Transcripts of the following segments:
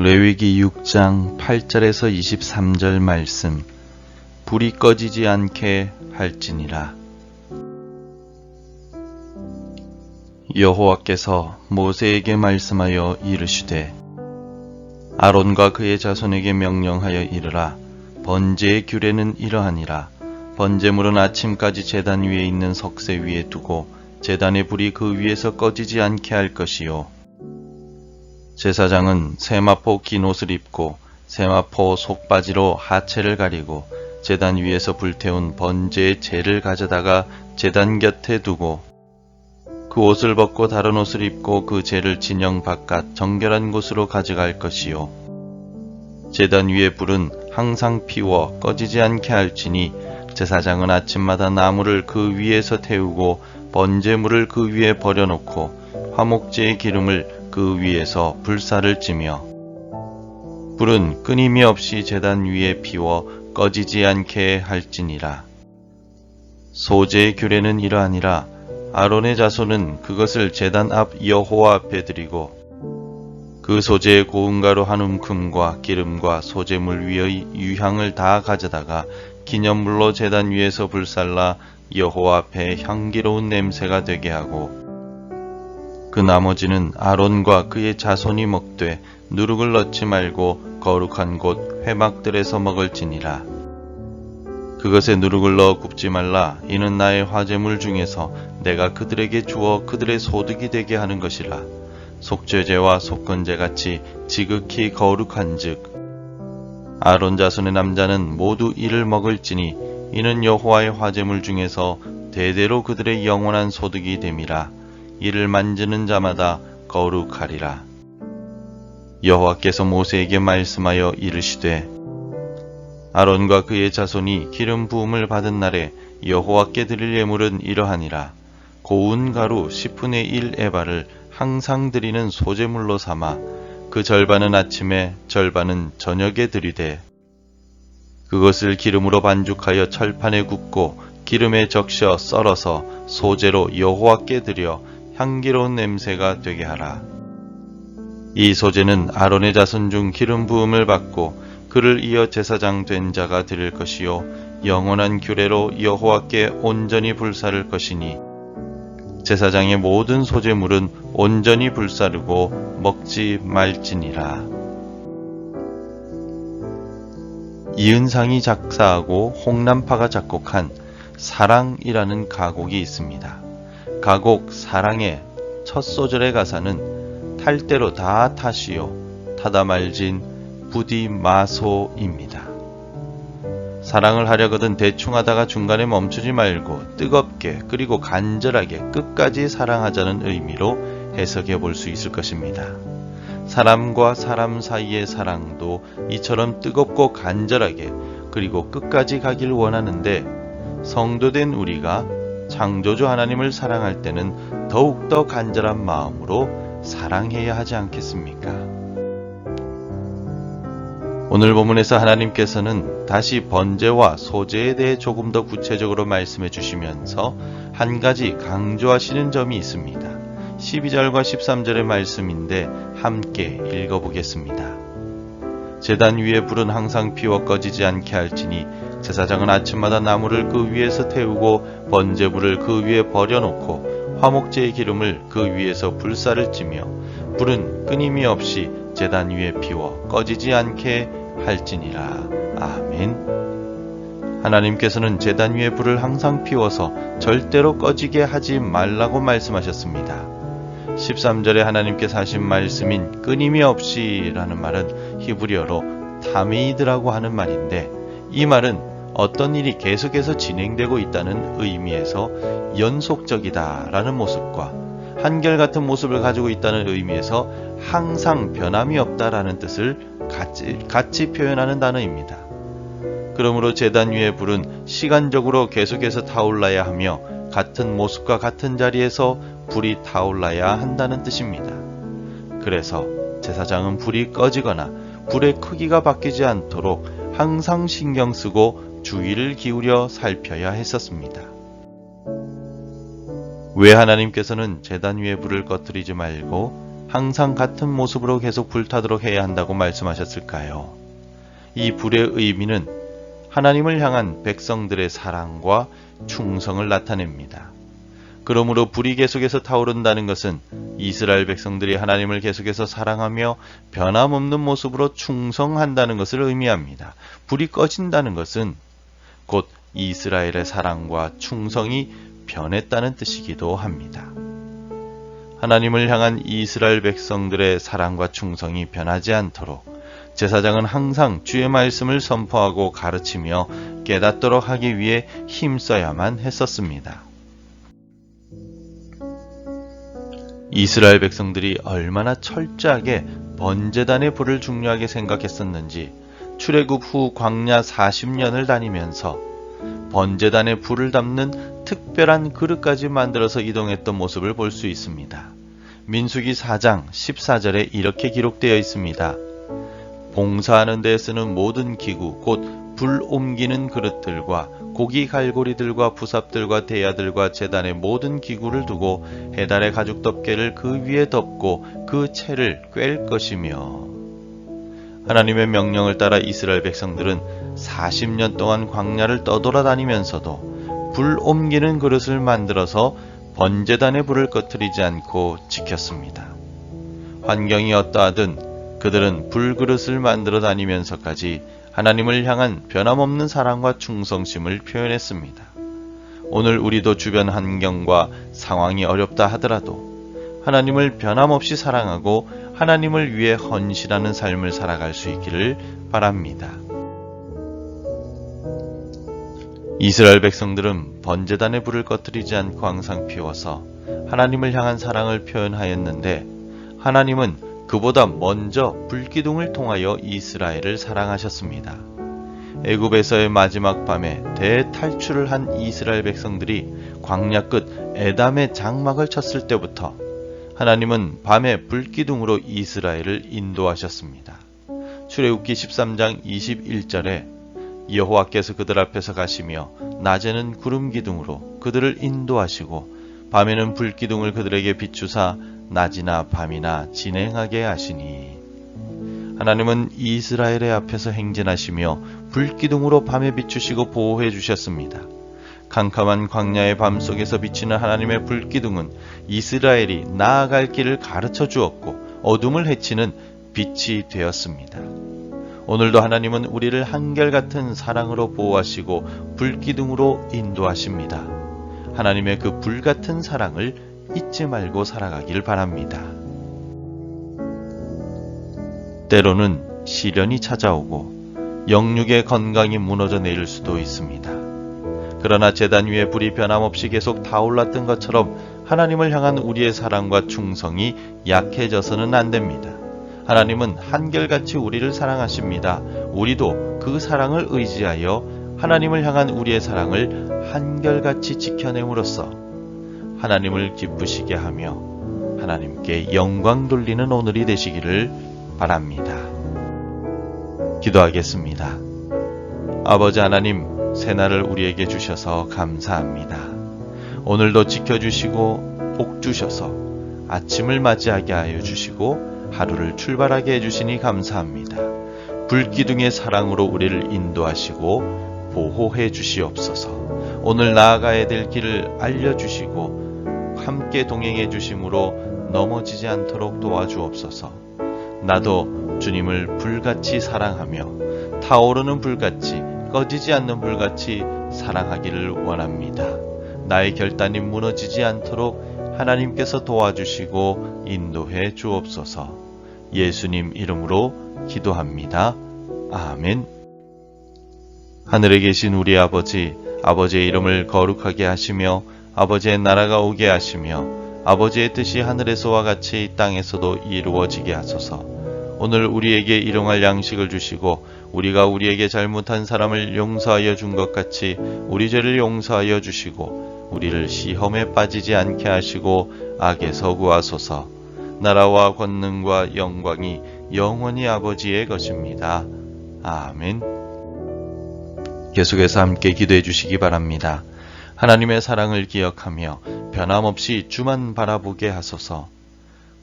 레위기 6장 8절에서 23절 말씀. 불이 꺼지지 않게 할지니라. 여호와께서 모세에게 말씀하여 이르시되 아론과 그의 자손에게 명령하여 이르라. 번제의 규례는 이러하니라. 번제물은 아침까지 제단 위에 있는 석쇠 위에 두고 제단의 불이 그 위에서 꺼지지 않게 할 것이요. 제사장은 세마포 긴 옷을 입고 세마포 속바지로 하체를 가리고 제단 위에서 불태운 번제의 재를 가져다가 제단 곁에 두고 그 옷을 벗고 다른 옷을 입고 그 재를 진영 바깥 정결한 곳으로 가져갈 것이요. 제단 위의 불은 항상 피워 꺼지지 않게 할지니 제사장은 아침마다 나무를 그 위에서 태우고 번제물을 그 위에 버려놓고 화목제의 기름을 그 위에서 불사를 찌며 불은 끊임이 없이 제단 위에 피워 꺼지지 않게 할지니라. 소제의 규례는 이러하니라. 아론의 자손은 그것을 제단 앞 여호와 앞에 드리고 그 소제의 고운 가루 한 움큼과 기름과 소제물 위의 유향을 다 가져다가 기념물로 제단 위에서 불살라 여호와 앞에 향기로운 냄새가 되게 하고 그 나머지는 아론과 그의 자손이 먹되 누룩을 넣지 말고 거룩한 곳 회막들에서 먹을지니라. 그것에 누룩을 넣어 굽지 말라. 이는 나의 화제물 중에서 내가 그들에게 주어 그들의 소득이 되게 하는 것이라. 속죄제와 속건제같이 지극히 거룩한즉 아론 자손의 남자는 모두 이를 먹을지니 이는 여호와의 화제물 중에서 대대로 그들의 영원한 소득이 됨이라. 이를 만지는 자마다 거룩하리라. 여호와께서 모세에게 말씀하여 이르시되 아론과 그의 자손이 기름 부음을 받은 날에 여호와께 드릴 예물은 이러하니라. 고운 가루 10분의 1 에바를 항상 드리는 소제물로 삼아 그 절반은 아침에 절반은 저녁에 드리되 그것을 기름으로 반죽하여 철판에 굽고 기름에 적셔 썰어서 소제로 여호와께 드려 향기로운 냄새가 되게 하라. 이 소제는 아론의 자손 중 기름 부음을 받고 그를 이어 제사장 된 자가 드릴 것이요 영원한 규례로 여호와께 온전히 불사를 것이니 제사장의 모든 소제물은 온전히 불사르고 먹지 말지니라. 이은상이 작사하고 홍남파가 작곡한 사랑이라는 가곡이 있습니다. 가곡 사랑의 첫 소절의 가사는 탈 대로 다 타시오 타다 말진 부디 마소입니다. 사랑을 하려거든 대충 하다가 중간에 멈추지 말고 뜨겁게 그리고 간절하게 끝까지 사랑하자는 의미로 해석해 볼 수 있을 것입니다. 사람과 사람 사이의 사랑도 이처럼 뜨겁고 간절하게 그리고 끝까지 가길 원하는데 성도된 우리가 창조주 하나님을 사랑할 때는 더욱더 간절한 마음으로 사랑해야 하지 않겠습니까? 오늘 본문에서 하나님께서는 다시 번제와 소제에 대해 조금 더 구체적으로 말씀해 주시면서 한 가지 강조하시는 점이 있습니다. 12절과 13절의 말씀인데 함께 읽어보겠습니다. 제단 위에 불은 항상 피워 꺼지지 않게 할지니 제사장은 아침마다 나무를 그 위에서 태우고 번제물을 그 위에 버려놓고 화목제의 기름을 그 위에서 불사를 찌며 불은 끊임이 없이 제단 위에 피워 꺼지지 않게 할지니라. 아멘. 하나님께서는 제단 위에 불을 항상 피워서 절대로 꺼지게 하지 말라고 말씀하셨습니다. 13절에 하나님께서 하신 말씀인 끊임이 없이 라는 말은 히브리어로 타메이드라고 하는 말인데 이 말은 어떤 일이 계속해서 진행되고 있다는 의미에서 연속적이다 라는 모습과 한결같은 모습을 가지고 있다는 의미에서 항상 변함이 없다라는 뜻을 같이 표현하는 단어입니다. 그러므로 제단 위의 불은 시간적으로 계속해서 타올라야 하며 같은 모습과 같은 자리에서 불이 타올라야 한다는 뜻입니다. 그래서 제사장은 불이 꺼지거나 불의 크기가 바뀌지 않도록 항상 신경 쓰고 주의를 기울여 살펴야 했었습니다. 왜 하나님께서는 제단 위에 불을 꺼뜨리지 말고 항상 같은 모습으로 계속 불타도록 해야 한다고 말씀하셨을까요? 이 불의 의미는 하나님을 향한 백성들의 사랑과 충성을 나타냅니다. 그러므로 불이 계속해서 타오른다는 것은 이스라엘 백성들이 하나님을 계속해서 사랑하며 변함없는 모습으로 충성한다는 것을 의미합니다. 불이 꺼진다는 것은 곧 이스라엘의 사랑과 충성이 변했다는 뜻이기도 합니다. 하나님을 향한 이스라엘 백성들의 사랑과 충성이 변하지 않도록 제사장은 항상 주의 말씀을 선포하고 가르치며 깨닫도록 하기 위해 힘써야만 했었습니다. 이스라엘 백성들이 얼마나 철저하게 번제단의 불을 중요하게 생각했었는지 출애굽 후 광야 40년을 다니면서 번제단의 불을 담는 특별한 그릇까지 만들어서 이동했던 모습을 볼 수 있습니다. 민수기 4장 14절에 이렇게 기록되어 있습니다. 봉사하는 데 쓰는 모든 기구 곧 불 옮기는 그릇들과 고기 갈고리들과 부삽들과 대야들과 제단의 모든 기구를 두고 해달의 가죽 덮개를 그 위에 덮고 그 채를 꿰을 것이며, 하나님의 명령을 따라 이스라엘 백성들은 40년 동안 광야를 떠돌아다니면서도 불 옮기는 그릇을 만들어서 번제단의 불을 꺼트리지 않고 지켰습니다. 환경이 어떠하든 그들은 불그릇을 만들어 다니면서까지 하나님을 향한 변함없는 사랑과 충성심을 표현했습니다. 오늘 우리도 주변 환경과 상황이 어렵다 하더라도 하나님을 변함없이 사랑하고 하나님을 위해 헌신하는 삶을 살아갈 수 있기를 바랍니다. 이스라엘 백성들은 번제단의 불을 꺼트리지 않고 항상 피워서 하나님을 향한 사랑을 표현하였는데, 하나님은 그보다 먼저 불기둥을 통하여 이스라엘을 사랑하셨습니다. 애굽에서의 마지막 밤에 대탈출을 한 이스라엘 백성들이 광야 끝 에담의 장막을 쳤을 때부터 하나님은 밤에 불기둥으로 이스라엘을 인도하셨습니다. 출애굽기 13장 21절에 여호와께서 그들 앞에서 가시며 낮에는 구름 기둥으로 그들을 인도하시고 밤에는 불기둥을 그들에게 비추사 낮이나 밤이나 진행하게 하시니, 하나님은 이스라엘의 앞에서 행진하시며 불기둥으로 밤에 비추시고 보호해 주셨습니다. 캄캄한 광야의 밤 속에서 비치는 하나님의 불기둥은 이스라엘이 나아갈 길을 가르쳐 주었고 어둠을 해치는 빛이 되었습니다. 오늘도 하나님은 우리를 한결같은 사랑으로 보호하시고 불기둥으로 인도하십니다. 하나님의 그 불같은 사랑을 잊지 말고 살아가길 바랍니다. 때로는 시련이 찾아오고 영육의 건강이 무너져 내릴 수도 있습니다. 그러나 제단 위에 불이 변함없이 계속 타올랐던 것처럼 하나님을 향한 우리의 사랑과 충성이 약해져서는 안 됩니다. 하나님은 한결같이 우리를 사랑하십니다. 우리도 그 사랑을 의지하여 하나님을 향한 우리의 사랑을 한결같이 지켜냄으로써 하나님을 기쁘시게 하며 하나님께 영광 돌리는 오늘이 되시기를 바랍니다. 기도하겠습니다. 아버지 하나님, 새날을 우리에게 주셔서 감사합니다. 오늘도 지켜주시고 복 주셔서 아침을 맞이하게 하여 주시고 하루를 출발하게 해주시니 감사합니다. 불기둥의 사랑으로 우리를 인도하시고 보호해 주시옵소서. 오늘 나아가야 될 길을 알려주시고 함께 동행해 주심으로 넘어지지 않도록 도와주옵소서. 나도 주님을 불같이 사랑하며 타오르는 불같이 꺼지지 않는 불같이 사랑하기를 원합니다. 나의 결단이 무너지지 않도록 하나님께서 도와주시고 인도해 주옵소서. 예수님 이름으로 기도합니다. 아멘. 하늘에 계신 우리 아버지, 아버지의 이름을 거룩하게 하시며 아버지의 나라가 오게 하시며 아버지의 뜻이 하늘에서와 같이 땅에서도 이루어지게 하소서. 오늘 우리에게 일용할 양식을 주시고 우리가 우리에게 잘못한 사람을 용서하여 준 것 같이 우리 죄를 용서하여 주시고 우리를 시험에 빠지지 않게 하시고 악에서 구하소서. 나라와 권능과 영광이 영원히 아버지의 것입니다. 아멘. 계속해서 함께 기도해 주시기 바랍니다. 하나님의 사랑을 기억하며 변함없이 주만 바라보게 하소서.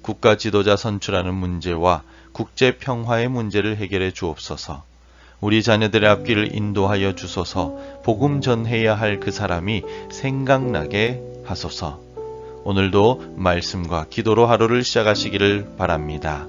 국가 지도자 선출하는 문제와 국제 평화의 문제를 해결해 주옵소서. 우리 자녀들의 앞길을 인도하여 주소서. 복음 전해야 할 그 사람이 생각나게 하소서. 오늘도 말씀과 기도로 하루를 시작하시기를 바랍니다.